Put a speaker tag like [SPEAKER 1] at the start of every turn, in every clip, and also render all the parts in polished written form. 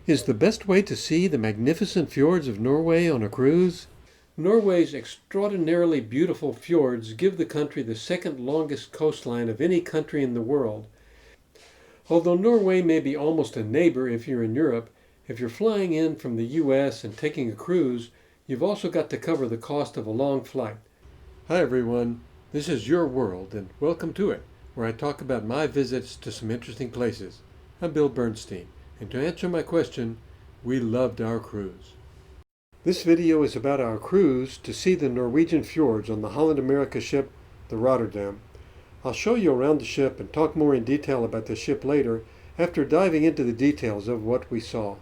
[SPEAKER 1] Is the best way to see the magnificent fjords of Norway on a cruise? Norway's extraordinarily beautiful fjords give the country the second longest coastline of any country in the world. Although Norway may be almost a neighbor if you're in Europe, if you're flying in from the US and taking a cruise, you've also got to cover the cost of a long flight. Hi everyone, this is Your World and welcome to it, where I talk about my visits to some interesting places. I'm Bill Bernstein, and to answer my question, we loved our cruise. This video is about our cruise to see the Norwegian fjords on the Holland America ship, the Rotterdam. I'll show you around the ship and talk more in detail about the ship later, after diving into the details of what we saw.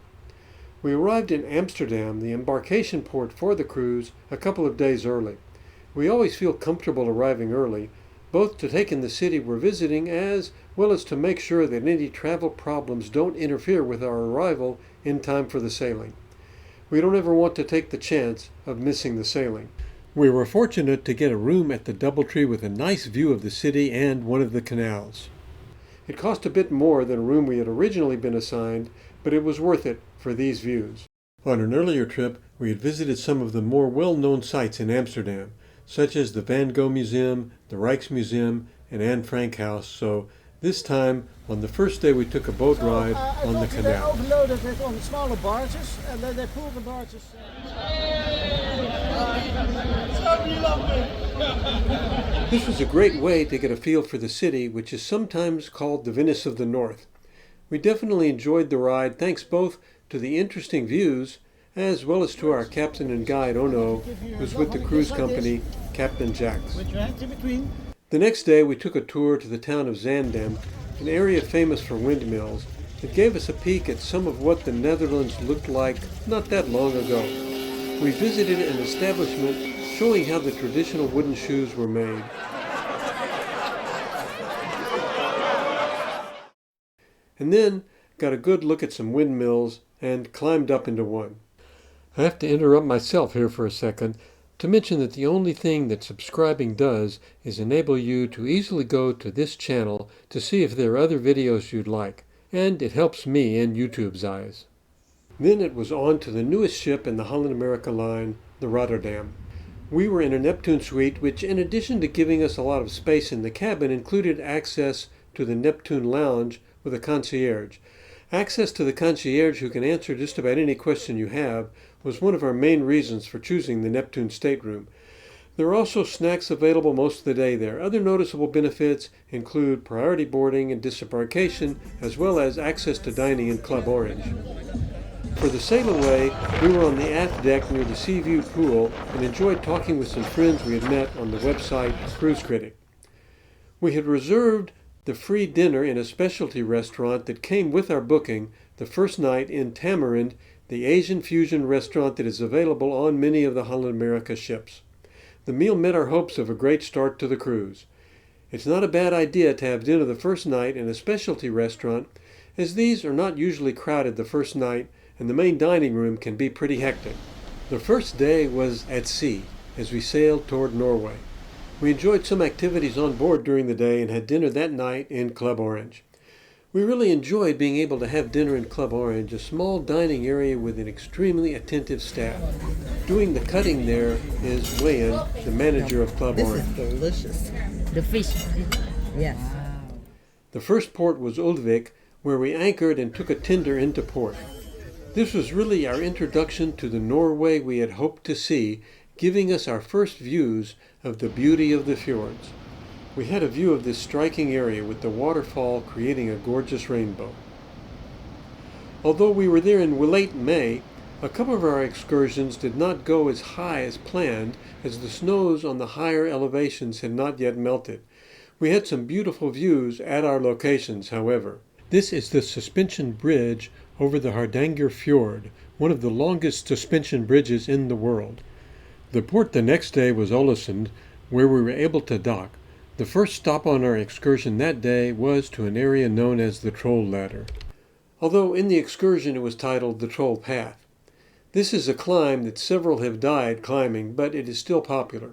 [SPEAKER 1] We arrived in Amsterdam, the embarkation port for the cruise, a couple of days early. We always feel comfortable arriving early, both to take in the city we're visiting as well as to make sure that any travel problems don't interfere with our arrival in time for the sailing. We don't ever want to take the chance of missing the sailing. We were fortunate to get a room at the DoubleTree with a nice view of the city and one of the canals. It cost a bit more than a room we had originally been assigned, but it was worth it for these views. On an earlier trip, we had visited some of the more well-known sites in Amsterdam, such as the Van Gogh Museum, the Rijksmuseum, and Anne Frank House, so this time, on the first day, we took a boat ride on the canal.
[SPEAKER 2] They overloaded it on smaller barges, and then they pulled the barges.
[SPEAKER 1] This was a great way to get a feel for the city, which is sometimes called the Venice of the North. We definitely enjoyed the ride, thanks both to the interesting views as well as to our captain and guide, Ono, who's with the cruise company, Captain Jacks. The next day, we took a tour to the town of Zaandam, an area famous for windmills. It gave us a peek at some of what the Netherlands looked like not that long ago. We visited an establishment showing how the traditional wooden shoes were made. And then got a good look at some windmills and climbed up into one. I have to interrupt myself here for a second to mention that the only thing that subscribing does is enable you to easily go to this channel to see if there are other videos you'd like, and it helps me in YouTube's eyes. Then it was on to the newest ship in the Holland America line, the Rotterdam. We were in a NEPTUNE suite, which in addition to giving us a lot of space in the cabin, included access to the NEPTUNE lounge with a concierge. Access to the concierge who can answer just about any question you have was one of our main reasons for choosing the NEPTUNE stateroom. There are also snacks available most of the day there. Other noticeable benefits include priority boarding and disembarkation, as well as access to dining in Club Orange. For the sail away, we were on the aft deck near the sea view pool and enjoyed talking with some friends we had met on the website Cruise Critic. We had reserved the free dinner in a specialty restaurant that came with our booking the first night in Tamarind, the Asian fusion restaurant that is available on many of the Holland America ships. The meal met our hopes of a great start to the cruise. It's not a bad idea to have dinner the first night in a specialty restaurant, as these are not usually crowded the first night and the main dining room can be pretty hectic. The first day was at sea as we sailed toward Norway. We enjoyed some activities on board during the day and had dinner that night in Club Orange. We really enjoyed being able to have dinner in Club Orange, a small dining area with an extremely attentive staff. Doing the cutting there is Floyen, the manager of Club Orange.
[SPEAKER 3] This is delicious. The fish, yes.
[SPEAKER 1] The first port was Ulvik, where we anchored and took a tender into port. This was really our introduction to the Norway we had hoped to see, giving us our first views of the beauty of the fjords. We had a view of this striking area with the waterfall creating a gorgeous rainbow. Although we were there in late May, a couple of our excursions did not go as high as planned, as the snows on the higher elevations had not yet melted. We had some beautiful views at our locations, however. This is the suspension bridge over the Geirangerfjord, one of the longest suspension bridges in the world. The port the next day was Alesund, where we were able to dock. The first stop on our excursion that day was to an area known as the Troll Ladder, although in the excursion it was titled the Troll Path. This is a climb that several have died climbing, but it is still popular.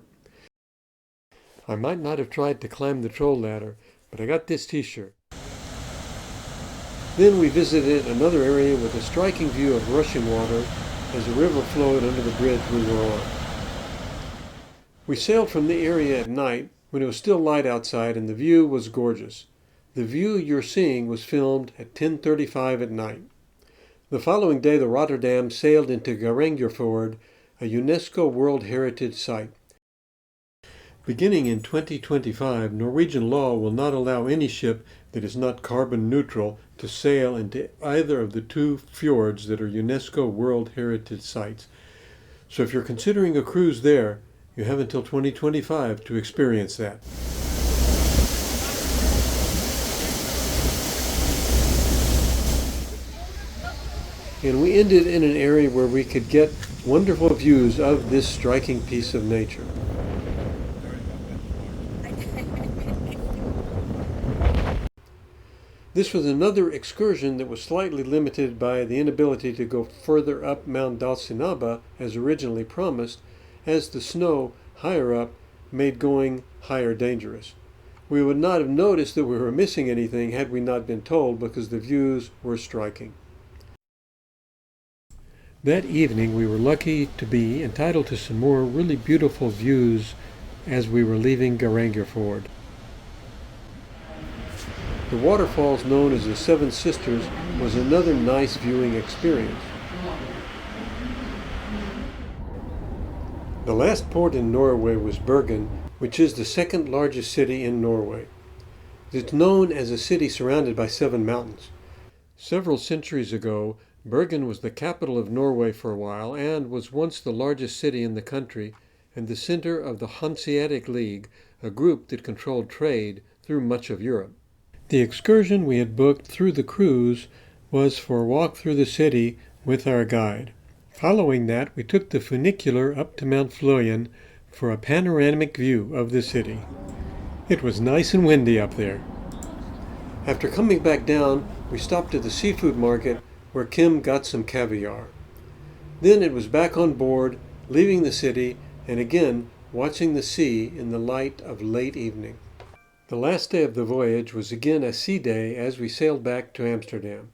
[SPEAKER 1] I might not have tried to climb the Troll Ladder, but I got this t-shirt. Then we visited another area with a striking view of rushing water as the river flowed under the bridge we were on. We sailed from the area at night when it was still light outside and the view was gorgeous. The view you're seeing was filmed at 10:35 at night. The following day, the Rotterdam sailed into Geirangerfjord, a UNESCO World Heritage Site. Beginning in 2025, Norwegian law will not allow any ship that is not carbon neutral to sail into either of the two fjords that are UNESCO World Heritage Sites. So if you're considering a cruise there, you have until 2025 to experience that. And we ended in an area where we could get wonderful views of this striking piece of nature. This was another excursion that was slightly limited by the inability to go further up Mount Dalsinaba as originally promised, as the snow higher up made going higher dangerous. We would not have noticed that we were missing anything had we not been told, because the views were striking. That evening we were lucky to be entitled to some more really beautiful views as we were leaving Geirangerfjord. The waterfalls known as the Seven Sisters was another nice viewing experience. The last port in Norway was Bergen, which is the second largest city in Norway. It's known as a city surrounded by 7 mountains. Several centuries ago, Bergen was the capital of Norway for a while and was once the largest city in the country and the center of the Hanseatic League, a group that controlled trade through much of Europe. The excursion we had booked through the cruise was for a walk through the city with our guide. Following that, we took the funicular up to Mount Floyen for a panoramic view of the city. It was nice and windy up there. After coming back down, we stopped at the seafood market where Kim got some caviar. Then it was back on board, leaving the city, and again watching the sea in the light of late evening. The last day of the voyage was again a sea day as we sailed back to Amsterdam.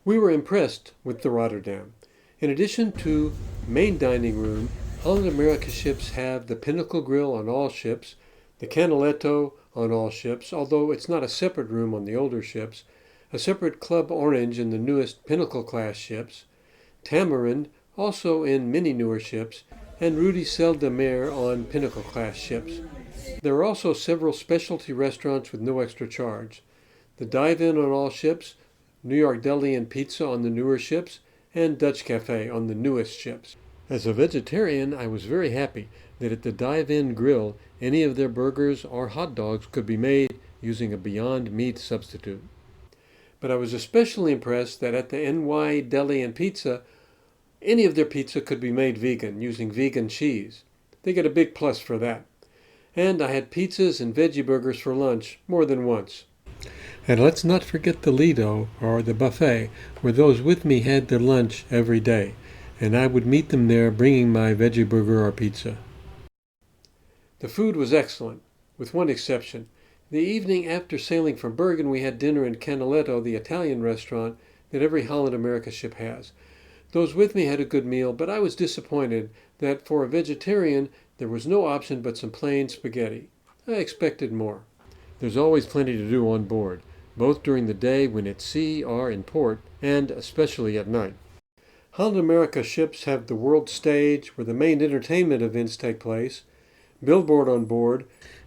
[SPEAKER 1] We were impressed with the Rotterdam. In addition to main dining room, Holland America ships have the Pinnacle Grill on all ships, the Canaletto on all ships, although it's not a separate room on the older ships, a separate Club Orange in the newest Pinnacle class ships, Tamarind also in many newer ships, and Rudi Sel de Mer on Pinnacle class ships. There are also several specialty restaurants with no extra charge. The Dive-In on all ships, New York Deli and Pizza on the newer ships, and Dutch Cafe on the newest ships. As a vegetarian, I was very happy that at the Dive-In Grill, any of their burgers or hot dogs could be made using a Beyond Meat substitute. But I was especially impressed that at the NY Deli and Pizza, any of their pizza could be made vegan using vegan cheese. They get a big plus for that. And I had pizzas and veggie burgers for lunch more than once. And let's not forget the Lido, or the buffet, where those with me had their lunch every day, and I would meet them there bringing my veggie burger or pizza. The food was excellent, with one exception. The evening after sailing from Bergen, we had dinner in Canaletto, the Italian restaurant that every Holland America ship has. Those with me had a good meal, but I was disappointed that for a vegetarian, there was no option but some plain spaghetti. I expected more. There's always plenty to do on board, both during the day when at sea or in port, and especially at night. Holland America ships have the world stage where the main entertainment events take place, billboard on board,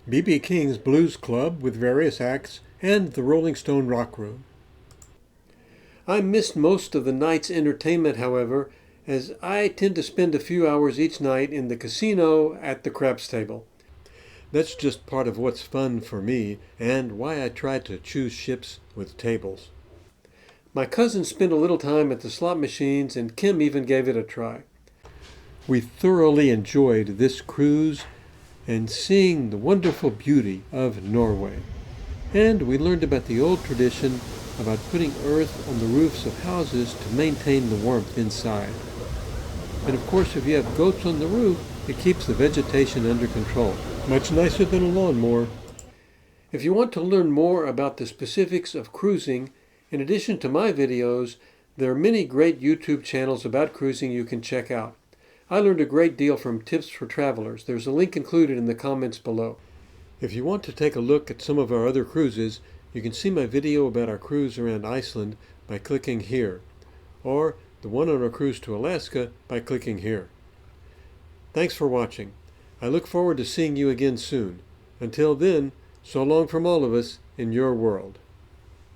[SPEAKER 1] B.B. King's Blues Club with various acts, and the Rolling Stone Rock Room. I missed most of the night's entertainment, however, as I tend to spend a few hours each night in the casino at the craps table. That's just part of what's fun for me, and why I try to choose ships with tables. My cousin spent a little time at the slot machines, and Kim even gave it a try. We thoroughly enjoyed this cruise and seeing the wonderful beauty of Norway. And we learned about the old tradition about putting earth on the roofs of houses to maintain the warmth inside. And of course, if you have goats on the roof, it keeps the vegetation under control. Much nicer than a lawnmower. If you want to learn more about the specifics of cruising In addition to my videos, there are many great YouTube channels about cruising you can check out. I learned a great deal from Tips for Travelers. There's a link included in the comments below. If you want to take a look at some of our other cruises, you can see my video about our cruise around Iceland by clicking here, or the one on our cruise to Alaska by clicking here. Thanks for watching. I look forward to seeing you again soon. Until then, so long from all of us in your world.